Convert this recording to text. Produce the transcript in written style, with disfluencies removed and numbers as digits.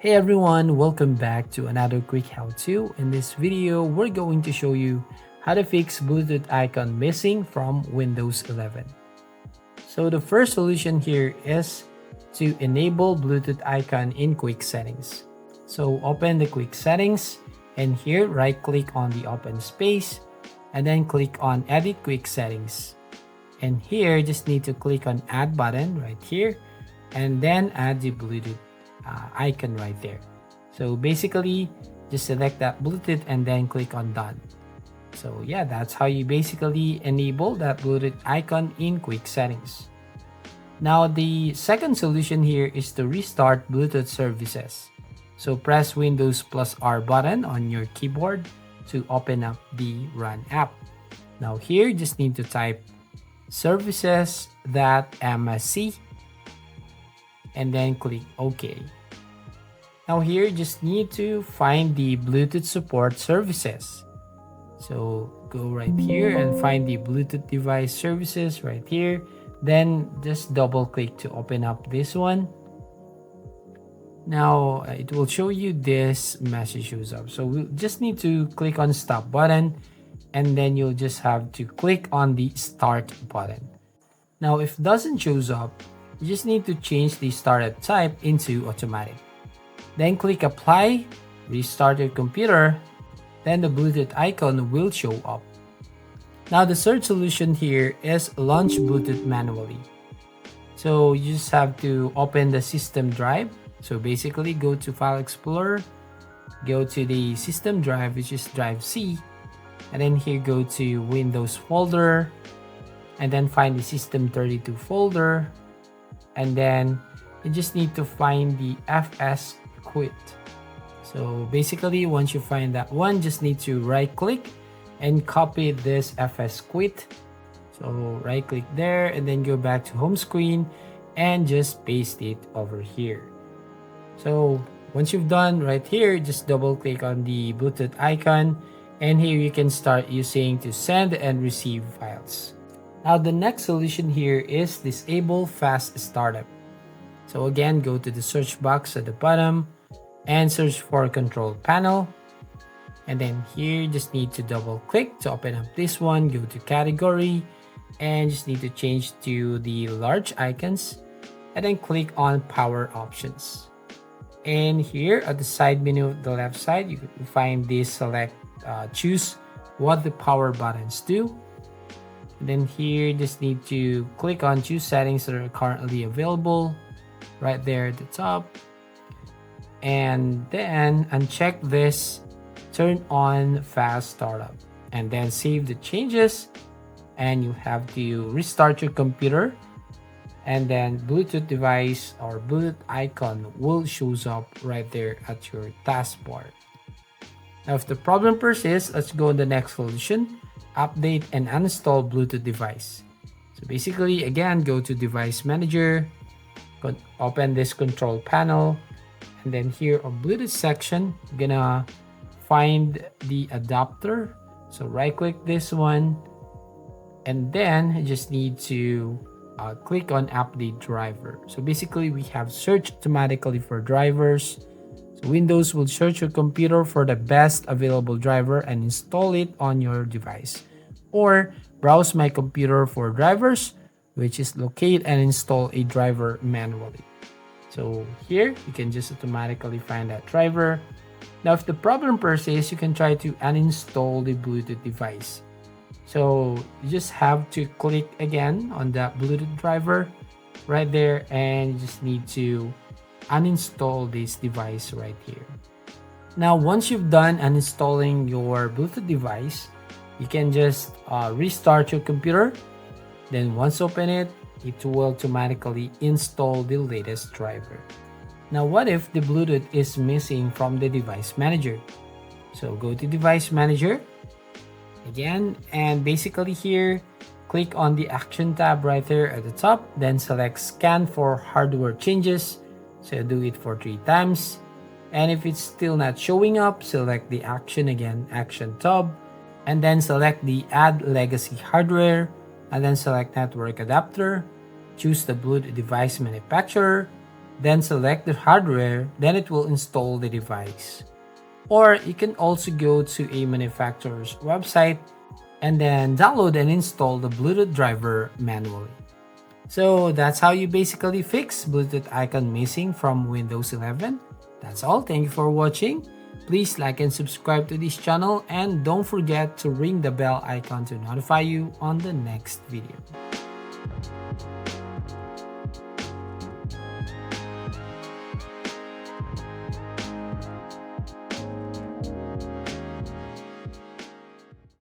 Hey everyone, welcome back to another quick how-to. In this video, we're going to show you how to fix Bluetooth icon missing from Windows 11. So the first solution here is to enable Bluetooth icon in quick settings. So open the quick settings and here right click on the open space and then click on edit quick settings. And here just need to click on add button right here and then add the Bluetooth icon right there. So basically just select that Bluetooth and then click on done. So yeah, that's how you basically enable that Bluetooth icon in quick settings. Now the second solution here is to restart Bluetooth services. So press Windows plus R button on your keyboard to open up the Run app. Now here just need to type services.msc and then click OK. Now here just need to find the Bluetooth support services. So go right here and find the Bluetooth device services right here. Then just double click to open up this one. Now it will show you this message shows up. So we just need to click on stop button and then you'll just have to click on the start button. Now if doesn't shows up, you just need to change the startup type into automatic. Then click apply, restart your computer, then the Bluetooth icon will show up. Now the third solution here is launch Bluetooth manually. So you just have to open the system drive. So basically go to File Explorer, go to the system drive, which is drive C, and then here go to Windows folder, and then find the System32 folder, and then you just need to find the FS Quit. So basically once you find that one, just need to right click and copy this FS Quit. So right click there and then go back to home screen and just paste it over here. So once you've done right here, just double click on the Bluetooth icon and here you can start using to send and receive files. Now the next solution here is disable fast startup. So again, go to the search box at the bottom and search for control panel. And then here, just need to double click to open up this one, go to category, and just need to change to the large icons, and then click on power options. And here at the side menu of the left side, you can find this choose what the power buttons do. And then here, just need to click on choose settings that are currently available right there at the top. And then uncheck this turn on fast startup and then save the changes, and you have to restart your computer and then Bluetooth device or Bluetooth icon will shows up right there at your taskbar. Now if the problem persists, let's go on the next solution, update and uninstall Bluetooth device. So basically again, go to device manager, open this control panel, and then here on Bluetooth section, you're gonna find the adapter. So right click this one and then you just need to click on update driver. So basically we have search automatically for drivers. So Windows will search your computer for the best available driver and install it on your device, or browse my computer for drivers, which is locate and install a driver manually. So here you can just automatically find that driver. Now if the problem persists, you can try to uninstall the Bluetooth device. So you just have to click again on that Bluetooth driver right there and you just need to uninstall this device right here. Now once you've done uninstalling your Bluetooth device, you can just restart your computer. Then once open it, it will automatically install the latest driver. Now what if the Bluetooth is missing from the device manager? So go to device manager again, and basically here click on the action tab right there at the top, then select scan for hardware changes. So do it for 3 times, and if it's still not showing up, select the action again, action tab, and then select the add legacy hardware, and then select network adapter, choose the Bluetooth device manufacturer, then select the hardware, then it will install the device. Or you can also go to a manufacturer's website and then download and install the Bluetooth driver manually. So that's how you basically fix Bluetooth icon missing from Windows 11. That's all. Thank you for watching. Please like and subscribe to this channel and don't forget to ring the bell icon to notify you on the next video.